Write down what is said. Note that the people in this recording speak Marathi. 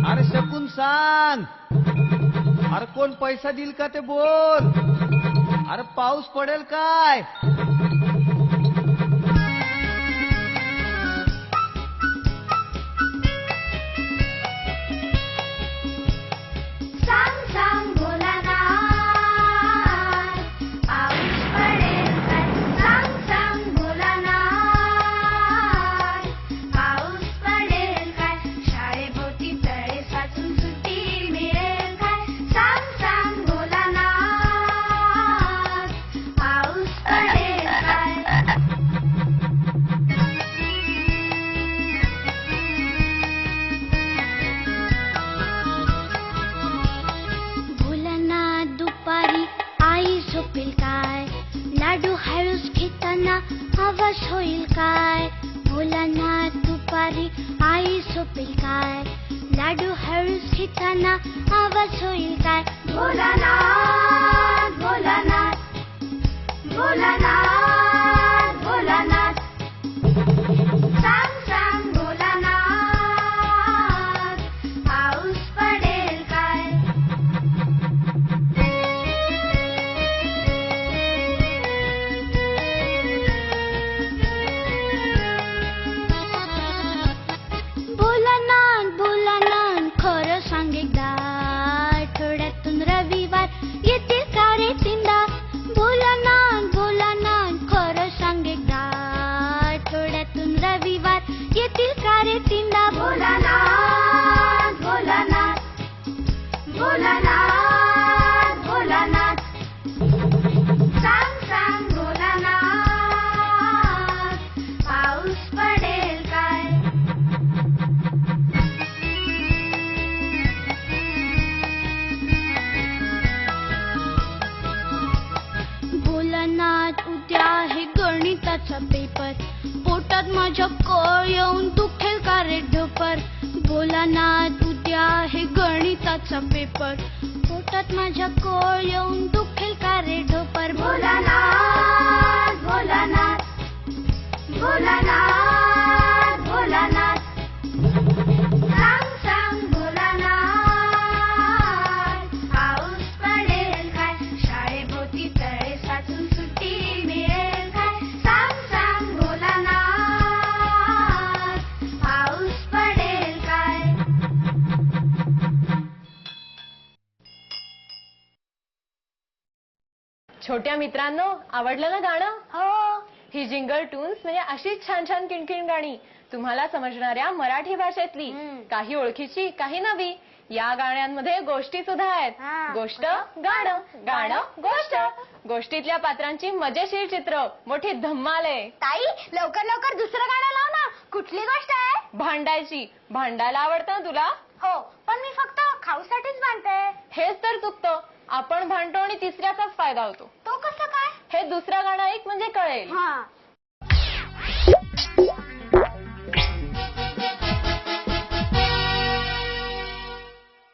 अरे शकून सांग. अरे कोण पैसा देईल का ते बोल. अरे पाऊस पडेल काय. आवाज होईल काय. भोलानाथ दुपारी आई झोपेल काय. लाडू हळूच घेताना आवाज होईल काय. भोलानाथ भोलानाथ भोलानाथ भोलानाथ सांग सांग भोलानाथ पाऊस पडेल काय. आठवड्यातून रविवार येतील का रे तीनदा. भोलानाथ भोलानाथ खरं सांग एकदा. आठवड्यातून रविवार येतील का रे तीनदा. भोलानाथ भोलानाथ भोलानाथ भोलानाथ सांग सांग भोलानाथ पाऊस पडेल काय. भोलानाथ उद्या आहे गणिताचा पेपर. पोटात माझ्या कळ येऊन दुखेल का रे ढोपर. भोलानाथ उद्या आहे गणिताचा पेपर. पोटात माझ्या कळ येऊन दुखेल का रे ढोपर. भोलानाथ भोलानाथ भोलानाथ भोलानाथ सांग सांग भोलानाथ पाऊस पडेल काय. शाळेभोवती तळे साचून सुट्टी मिळेल काय. सांग सांग भोलानाथ पाऊस पडेल काय. छोट्या मित्रांनो, आवडलं ना गाणं? हो. ही जिंगल ट्यून्स म्हणजे अशीच छान छान किणकिण गाणी तुम्हाला समजणाऱ्या मराठी भाषेतली. काही ओळखीची, काही नवी. या गाण्यांमध्ये गोष्टी सुद्धा आहेत. गोष्ट गाणं, गाणं गोष्ट. गोष्टीतल्या पात्रांची मजेशीर चित्र, मोठी धम्माल आहे. ताई लवकर लवकर दुसरं गाणं लाव ना. कुठली गोष्ट आहे. भांडायची. भांडायला आवडतं ना तुला? हो, पण मी फक्त खाऊसाठीच भांडते. हेच तर चुकतं. आपण भांडतो आणि तिसऱ्याचाच फायदा होतो. तो कसं काय. हे दुसरं गाणं ऐक म्हणजे कळेल.